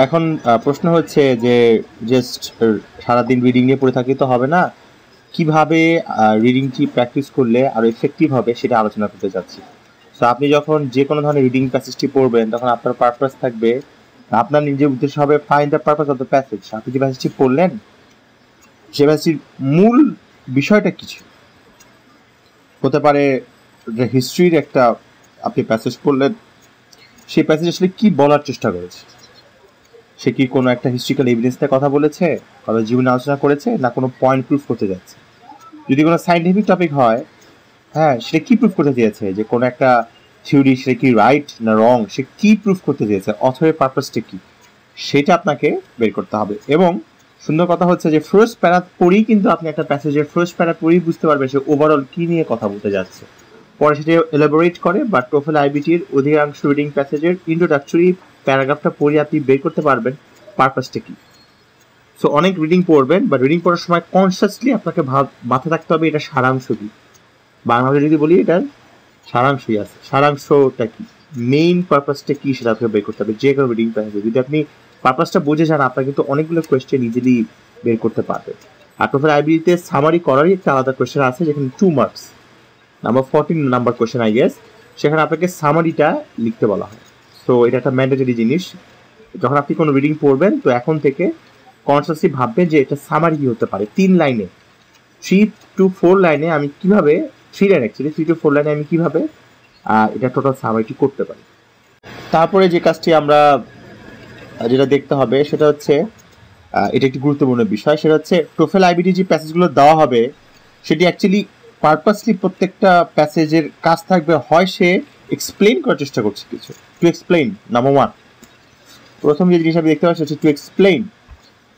এখন প্রশ্ন হচ্ছে যে জাস্ট সারাদিন রিডিং নিয়ে পড়ে থাকলে তো হবে না, কিভাবে রিডিংটি প্র্যাকটিস করলে আরও এফেক্টিভ হবে সেটা আলোচনা করতে যাচ্ছি। সো আপনি যখন যে কোনো ধরনের রিডিং প্যাসেজটি পড়বেন তখন আপনার পারপাস থাকবে, আপনার নিজের উদ্দেশ্য হবে find the purpose of the passage. আপনি যে প্যাসেজটি পড়লেন সে প্যাসেজটির মূল বিষয়টা কিছু হতে পারে, হিস্ট্রির একটা আপনি প্যাসেজ পড়লেন, সেই প্যাসেজ আসলে কি বলার চেষ্টা করেছে, সে কি কোনো একটা হিস্ট্রিক্যাল এভিডেন্স নিয়ে কথা বলেছে, কারো জীবনে আলোচনা করেছে, না কোনো পয়েন্ট প্রুফ করতে যাচ্ছে। যদি কোনো সায়েন্টিফিক টপিক হয়, হ্যাঁ সেটা কি প্রুফ করতে চেয়েছে, যে কোনো একটা থিওরি সেটা কি রাইট না রং, সে কি প্রুফ করতে চেয়েছে, অথরের পারপাসটা কি, সেটা আপনাকে বের করতে হবে। এবং সুন্দর কথা হচ্ছে যে ফার্স্ট প্যারা পড়েই কিন্তু আপনি একটা প্যাসেজের ফার্স্ট প্যারা পড়েই বুঝতে পারবেন সে ওভারঅল কি নিয়ে কথা বলতে যাচ্ছে, পরে সেটা এলাবোরেট করে। বা টোফেল আইবিটির অধিকাংশ রিডিং প্যাসেজের ইন্ট্রোডাক্টরি প্যারাগ্রাফটা পড়ে আপনি বের করতে পারবেন পারপাসটা কি। সো অনেক রিডিং পড়বেন, বা রিডিং পড়ার সময় কনসিয়াসলি আপনাকে মাথায় রাখতে হবে এটা সারাংশ কি। বাংলাতে যদি বলি এটার সারাংশই আছে, সারাংশটা কি, মেইন পারপাসটা কি সেটা আপনাকে বের করতে হবে যে কোনো রিডিং প্যাসেজে। যদি আপনি পারপাসটা বুঝে যান আপনার কিন্তু অনেকগুলো কোয়েশ্চেন ইজিলি বের করতে পারবে। আর টোফেল আইবিটিতে সামারি করারই একটা আলাদা কোয়েশ্চেন আছে যেখানে 2 marks, number 14 number question I guess, সেখানে আপনাকে সামারিটা লিখতে বলা হয়। সো এটা একটা ম্যান্ডেটরি জিনিস। যখন আপনি কোনো রিডিং পড়বেন তো এখন থেকে কনসিয়াসলি ভাববেন যে এটা সামারি কি হতে পারে। 3 লাইনে 3 to 4 লাইনে আমি কিভাবে, 3 লাইন অ্যাকচুয়ালি 3 to 4 লাইনে আমি কিভাবে এটা টোটাল সামারিটি করতে পারি। তারপরে যে কাজটি আমরা যেটা দেখতে হবে সেটা হচ্ছে, এটা একটি গুরুত্বপূর্ণ বিষয়, সেটা হচ্ছে টোফেল আইবিটি যে প্যাসেজগুলো দেওয়া হবে সেটি অ্যাকচুয়ালি পারপাসলি প্রত্যেকটা প্যাসেজের কাজ থাকবে হয় সে এক্সপ্লেইন করার চেষ্টা করছে কিছু, টু এক্সপ্লেইন নাম্বার 1। প্রথম যে জিনিস আমি দেখতে পাচ্ছি হচ্ছে to explain,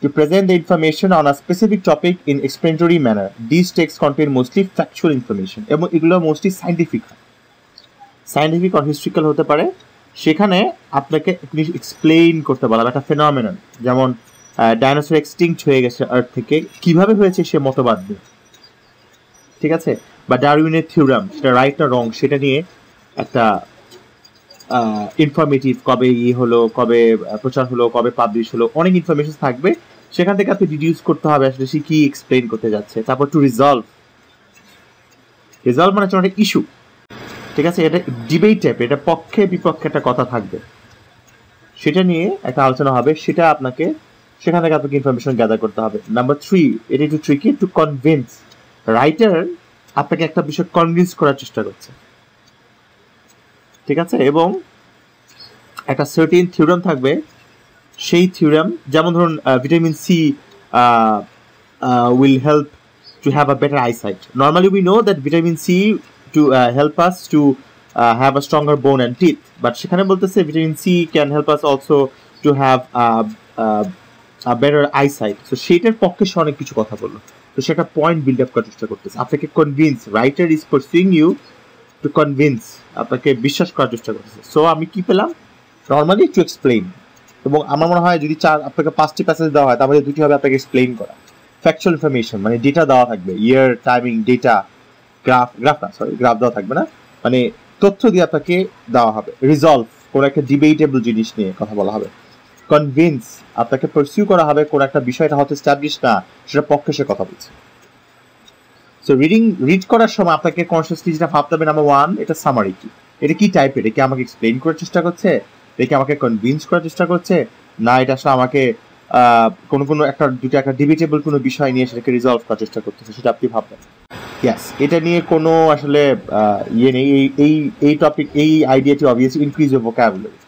to present the information on a specific topic in explanatory manner. These texts contain mostly factual information এবং এগুলো মোস্টলি সায়েন্টিফিক আর হিস্ট্রিক্যাল হতে পারে। সেখানে আপনাকে এক্সপ্লেইন করতে বলা একটা ফেনোমেনন, যেমন ডাইনোসর এক্সটিংক্ট হয়ে গেছে আর্থ থেকে, কিভাবে হয়েছে সে মতবাদ নিয়ে, ঠিক আছে, বা ডারউইনের থিওরাম সেটা রাইট না রং সেটা নিয়ে একটা ইনফরমেটিভ, কবে হলো, কবে প্রচার হলো, কবে পাবলিশ হলো, অনেক ইনফরমেশন থাকবে। সেখান থেকে আপনি ডিডিউস করতে হবে আসলে সে কি এক্সপ্লেইন করতে যাচ্ছে। তারপর টু রিজলভ মানে হচ্ছে একটা ইস্যু, ঠিক আছে, এটা ডিবেট টাইপ, এটা পক্ষে বিপক্ষে একটা কথা থাকবে, সেটা নিয়ে একটা আলোচনা হবে, সেটা আপনাকে সেখান থেকে আপনাকে ইনফরমেশন গ্যাদার করতে হবে। নাম্বার 3, এটা একটু ট্রিকি, টু কনভিন্স। রাইটার আপনাকে একটা বিষয় কনভিন্স করার চেষ্টা করছে, ঠিক আছে, এবং একটা সার্টেন থিওরাম থাকবে, সেই থিওরাম যেমন ধরুন vitamin C will help to have a better eyesight. Normally we know that vitamin C to help us to have a stronger bone and teeth, but সেখানে বলতেছে vitamin C can help us also to have a better eyesight. So সেটার পক্ষে সে অনেক কিছু কথা বললো, তো সেটা পয়েন্ট বিল্ড আপ করার চেষ্টা করতেছে আপনাকে convince, writer is pursuing you to convince, আপনাকে বিশ্বাস করার চেষ্টা করতেছে। সো আমি কি পেলাম, নর্মালি টু এক্সপ্লেইন, এবং আমার মনে হয় যদি আপনাকে 5টি প্যাসেজ দেওয়া হয় তার মধ্যে 2টি হবে আপনাকে এক্সপ্লেইন করা। ফ্যাকচুয়াল ইনফরমেশন মানে ডেটা দেওয়া থাকবে, ইয়ার, টাইমিং, ডেটা, গ্রাফ দেওয়া থাকবে না, মানে তথ্য দিয়ে আপনাকে দেওয়া হবে। রিজলভ, কোনো একটা ডিবেটেবল জিনিস নিয়ে কথা বলা হবে। কনভিন্স, আপনাকে পারসিউ করা হবে কোন একটা বিষয়টা হয়তো এস্টাবলিশ না, সেটা পক্ষে সে কথা বলছে। সো রিড করার সময় আপনাকে কনসিয়াসলি যেটা ভাবতে হবে, নাম্বার 1, এটা সামারি কি, এটা কি টাইপের, এটা কি আমাকে এক্সপ্লেইন করার চেষ্টা করছে, এটা কি আমাকে কনভিন্স করার চেষ্টা করছে, না এটা আসলে আমাকে কোনো একটা ডিবেটেবল কোনো বিষয় নিয়ে সেটাকে রিজলভ করার চেষ্টা করতেছে, সেটা আপনি ভাববেন। ইয়াস, এটা নিয়ে কোনো আসলে ইয়ে নেই, এই টপিক, এই আইডিয়াটি অবভিয়াসলি ইনক্রিজ ইউর ভোকাবুলারি।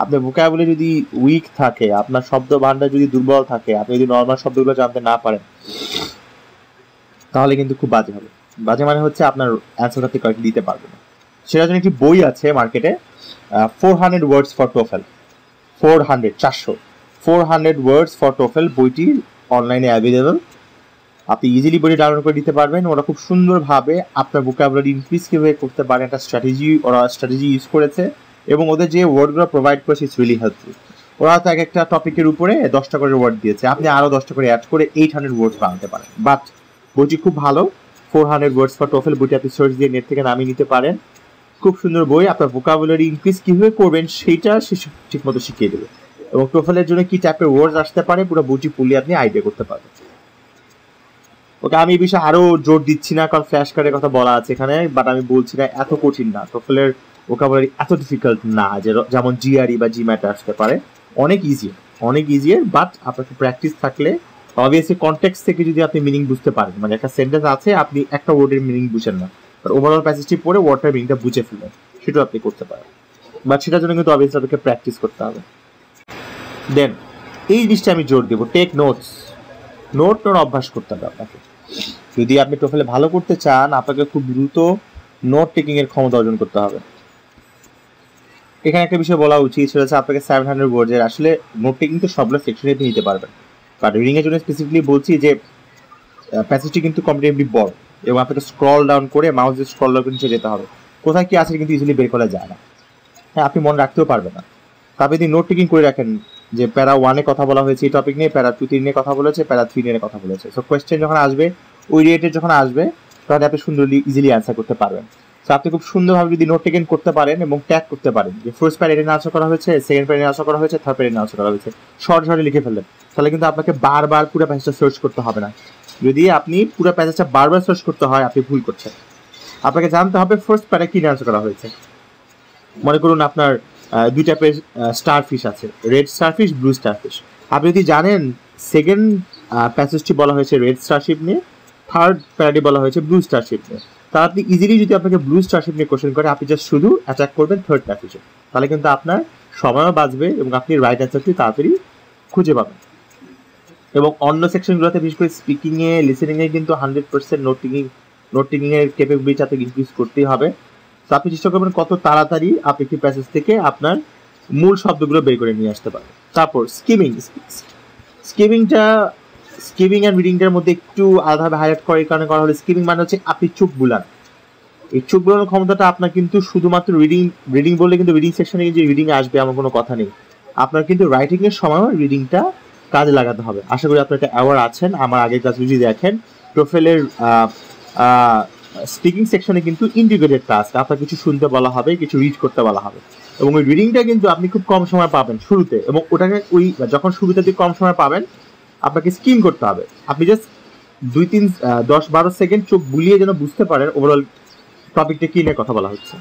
আপনার ভোকাবুলারি যদি উইক থাকে, আপনার শব্দ ভান্ডার যদি দুর্বল থাকে, আপনি যদি নর্মাল শব্দগুলো জানতে না পারেন, তাহলে কিন্তু খুব বাজে হবে। বাজে মানে হচ্ছে আপনার অ্যান্সারটা আপনি কয়েকটি দিতে পারবেন না। সেটার জন্য একটি বই আছে মার্কেটে, 400 words for TOEFL, 400 words for TOEFL, বইটি অনলাইনে অ্যাভেলেবল, আপনি ইজিলি বইটি ডাউনলোড করে দিতে পারবেন। ওরা খুব সুন্দরভাবে আপনার ভোকাবুলারি ইনক্রিজ কীভাবে করতে পারেন একটা স্ট্র্যাটেজি ইউজ করেছে, এবং ওদের যে ওয়ার্ডগুলো প্রোভাইড করেছে ইটস রিয়েলি হেল্পফুল। ওরা তো এক একটা টপিকের উপরে 10টা করে ওয়ার্ড দিয়েছে, আপনি আরও 10টা করে অ্যাড করে 800 words বানাতে পারেন। বাট বইটি খুব ভালো, 400 words for TOEFL, বইটি আপনি সার্চ দিয়ে নেট থেকে নামিয়ে নিতে পারেন। খুব সুন্দর বই, আপনার ভোকাবুলারি ইনক্রিজ কীভাবে করবেন সেইটা সে ঠিকমতো শিখিয়ে দেবে। এবং টোফেলের জন্য কি টাইপের ওয়ার্ডস আসতে পারে পুরো বুঝি পুলি আপনি আইডিয়া করতে পারবেন। ওকে, আমি এই বিষয়ে আরো জোর দিচ্ছি না কারণ ফ্ল্যাশ কার্ডের কথা বলা আছে এখানে, বাট আমি বলছি না এত কঠিন না, টোফেলের ভোকাবুলারি এত ডিফিকাল্ট না যেমন জিআরই বা জিম্যাট আসতে পারে, অনেক ইজিয়ার, বাট আপনাকে প্র্যাকটিস থাকলে অবভিয়াসলি কনটেক্সট থেকে যদি আপনি মিনিং বুঝতে পারেন, মানে একটা সেন্টেন্স আছে আপনি একটা ওয়ার্ডের মিনিং বুঝেন না, বাট ওভারঅল প্যাসেজটি পড়ে ওয়ার্ডটার মিনিংটা বুঝে ফেলেন, সেটাও আপনি করতে পারেন, বাট সেটার জন্য কিন্তু অবভিয়াসলি আপনাকে প্র্যাকটিস করতে হবে। দেন এই জিনিসটা আমি জোর দেবো, টেক নোট অভ্যাস করতে হবে আপনাকে। যদি আপনি টোফেলে ভালো করতে চান আপনাকে খুব দ্রুত নোট টেকিং এর ক্ষমতা অর্জন করতে হবে। এখানে একটা বিষয় বলা উচিত, সেটা হচ্ছে আপনাকে 700 ওয়ার্ডের আসলে নোট টেকিং তো সবগুলো সেকশনে আপনি নিতে পারবেন, বাট রিডিং এর জন্য স্পেসিফিকলি বলছি যে প্যাসেজটি কিন্তু কম্পারেটিভলি বড় এবং আপনাকে স্ক্রল ডাউন করে মাউস দিয়ে স্ক্রল ডাউন করে নিচে যেতে হবে, কোথায় কি আছে কিন্তু ইজিলি বের করা যায় না, হ্যাঁ আপনি মনে রাখতেও পারবেন না। তারপরে যদি নোট টেকিং করে রাখেন যে প্যারা 1 এ কথা বলা হয়েছে এই টপিক নিয়ে, প্যারা 2 3 নিয়ে কথা বলেছে, প্যারা 3 নিয়ে কথা বলেছে, সো কোয়েশ্চেন যখন আসবে ওই রিলেটেড যখন আসবে তখন আপনি সুন্দরলি ইজিলি অ্যান্সার করতে পারবেন। সো আপনি খুব সুন্দরভাবে যদি নোট টেকিং করতে পারেন এবং ট্যাগ করতে পারেন যে ফার্স্ট প্যারা এটা আনসার করা হয়েছে, সেকেন্ড প্যারা আনসার করা হয়েছে, থার্ড প্যারা আনসার করা হয়েছে, শর্ট লিখে ফেললেন, তাহলে কিন্তু আপনাকে বারবার পুরো প্যাসেজটা সার্চ করতে হবে না। যদি আপনি পুরো প্যাসেজটা বারবার সার্চ করতে হয় আপনি ভুল করছেন। আপনাকে জানতে হবে ফার্স্ট প্যারা কি আনসার করা হয়েছে। মনে করুন আপনার দুই টাইপের স্টারফিশ আছে, রেড স্টারফিশ, ব্লু স্টারফিশ। আপনি যদি জানেন সেকেন্ড প্যাসেজটি বলা হয়েছে রেড স্টারশিপ নিয়ে, থার্ড প্যারাটি বলা হয়েছে ব্লু স্টারশিপ নিয়ে, তাহলে আপনি ইজিলি যদি আপনাকে ব্লু স্টারশিপ নিয়ে কোশ্চেন করে আপনি জাস্ট শুধু অ্যাটাক করবেন থার্ড প্যাসেজে, তাহলে কিন্তু আপনার সময়ও বাঁচবে এবং আপনি রাইট অ্যান্সারটি তাড়াতাড়ি খুঁজে পাবেন। এবং অন্য সেকশনগুলোতে বিশেষ করে স্পিকিংয়ে, লিসেনিংয়ে কিন্তু 100% নোট টেকিংয়ের ক্যাপাবিলিটি আপনাকে ইনক্রিজ করতেই হবে। তো আপনি চেষ্টা করবেন কত তাড়াতাড়ি আপনি একটি প্যাসেজ থেকে আপনার মূল শব্দগুলো বের করে নিয়ে আসতে পারেন। তারপর স্কিমিং অ্যান্ড রিডিংটার মধ্যে একটু আলাদাভাবে হাইলাইট করার কারণে করা হলো, স্কিমিং মানে হচ্ছে আপনি চোখ বুলান। এই চোখ বুলানোর ক্ষমতাটা আপনার কিন্তু শুধুমাত্র রিডিং বললে কিন্তু রিডিং সেকশনে যে রিডিং আসবে এমন কোনো কথা নেই, আপনার কিন্তু রাইটিং এর সময়ও রিডিংটা কাজে লাগাতে হবে। আশা করি আপনার একটা অ্যাওয়ার আছেন, আমার আগের ক্লাস যদি দেখেন টোফেলের স্পিকিং সেকশনে কিন্তু ইন্টিগ্রেটেড টাস্ক, আপনার কিছু শুনতে বলা হবে, কিছু রিড করতে বলা হবে, এবং ওই রিডিংটা কিন্তু আপনি খুব কম সময় পাবেন শুরুতে, এবং ওটাকে যখন শুরুতে কম সময় পাবেন আপনাকে স্কিম করতে হবে। আপনি জাস্ট 2 3 10 12 সেকেন্ড চোখ বুলিয়ে যেন বুঝতে পারেন ওভারঅল টপিকটা কি নিয়ে কথা বলা হচ্ছে।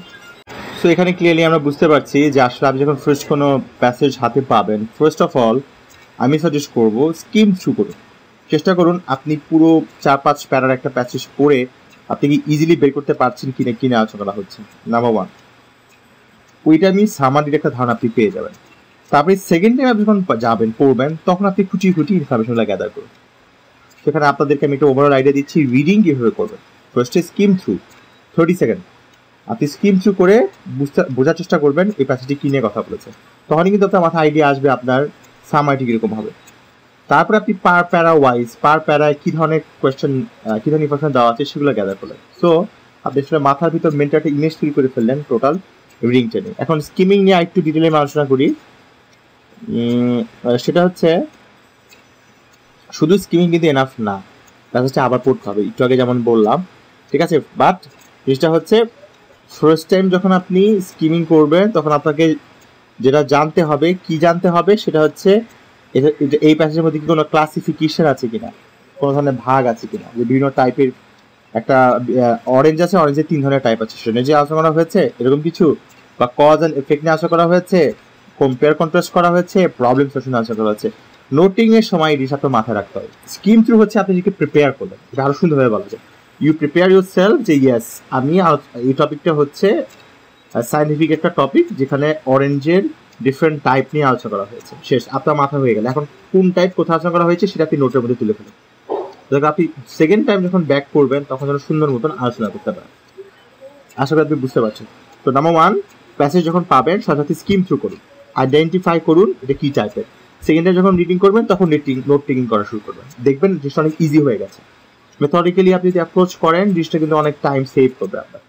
সো এখানে ক্লিয়ারলি আমরা বুঝতে পারছি যে আসলে আপনি যখন ফার্স্ট কোনো প্যাসেজ হাতে পাবেন, ফার্স্ট অফ অল আমি সাজেস্ট করবো স্কিম থ্রু করুন। চেষ্টা করুন আপনি পুরো 4-5 প্যারার একটা প্যাসেজ পড়ে আপনি কি ইজিলি বের করতে পারছেন কিনা আলোচনা করা হচ্ছে। নাম্বার 1, ওইটা আমি সামারির একটা ধারণা আপনি পেয়ে যাবেন। তারপরে সেকেন্ড টাইম আপনি যখন যাবেন পড়বেন তখন আপনি খুঁটি ইনফরমেশনগুলো গ্যাদার করুন। সেখানে আপনাদেরকে আমি একটা ওভারঅল আইডিয়া দিচ্ছি রিডিং কীভাবে করবেন। ফার্স্টে স্কিম থ্রু 30 সেকেন্ড আপনি স্কিম থ্রু করে বোঝার চেষ্টা করবেন এই প্যাসেজটি কী নিয়ে কথা বলেছে, তখনই কিন্তু আপনার মাথায় আইডিয়া আসবে আপনার সামারিটি কীরকম হবে। তারপরে আপনি পার প্যারায় কী ধরনের কোয়েশ্চেন, কী ধরনের ইনফরমেশন দেওয়া আছে সেগুলো গ্যাদার করলেন। সো আপনি আসলে মাথার ভিতর মেন্টাল একটা ইমেজ তৈরি করে ফেললেন টোটাল রিডিং টেনে। এখন স্কিমিং নিয়ে একটু ডিটেলে আমি আলোচনা করি। সেটা হচ্ছে শুধু স্কিমিং কিন্তু এনাফ না, প্যাসেজটা আবার পড়তে হবে, একটু আগে যেমন বললাম, ঠিক আছে। বাট জিনিসটা হচ্ছে ফার্স্ট টাইম যখন আপনি স্কিমিং করবেন তখন আপনাকে যেটা জানতে হবে সেটা হচ্ছে এই প্যাসেজের মধ্যে কি কোনো ক্লাসিফিকেশন আছে কিনা, কোনো ধরনের ভাগ আছে কিনা, যে বিভিন্ন টাইপের একটা অরেঞ্জ আছে, অরেঞ্জের 3 ধরনের টাইপ আছে, সেটা যে আলোচনা করা হয়েছে এরকম কিছু, বা কজ অ্যান্ড এফেক্ট নিয়ে আলোচনা করা হয়েছে, কম্পেয়ার কন্ট্রাস্ট করা হয়েছে, প্রবলেম সলিউশন আলোচনা করা হয়েছে। নোটিং এর সময় এই জিনিসটা মাথায় রাখতে হবে। স্কিম থ্রু হচ্ছে আপনি নিজেকে প্রিপেয়ার করবেন, এটা আরো সুন্দরভাবে বলা যায়, ইউ প্রিপেয়ার ইউর সেলফ যে ইয়েস আমি এই টপিকটা হচ্ছে সায়েন্টিফিক একটা টপিক যেখানে অরেঞ্জের ডিফারেন্ট টাইপ নিয়ে আলোচনা করা হয়েছে, শেষ, আপনার মাথা হয়ে গেল। এখন কোন টাইপ কোথায় আলোচনা করা হয়েছে সেটা আপনি নোটের মধ্যে তুলে ফেলেন, যাতে আপনি সেকেন্ড টাইম যখন ব্যাক করবেন তখন যেন সুন্দর মতন আলোচনা করতে পারেন। আশা করি আপনি বুঝতে পারছেন। তো নাম্বার 1, প্যাসেজ যখন পাবেন সাথে স্কিম থ্রু করুন, আইডেন্টিফাই করুন এটা কি টাইপের। সেকেন্ড টাইম যখন রিডিং করবেন তখন নোট টেকিং করা শুরু করবেন, দেখবেন জিনিসটা অনেক ইজি হয়ে গেছে। মেথডিক্যালি আপনি যদি অ্যাপ্রোচ করেন জিনিসটা কিন্তু অনেক টাইম সেভ করবে আপনার।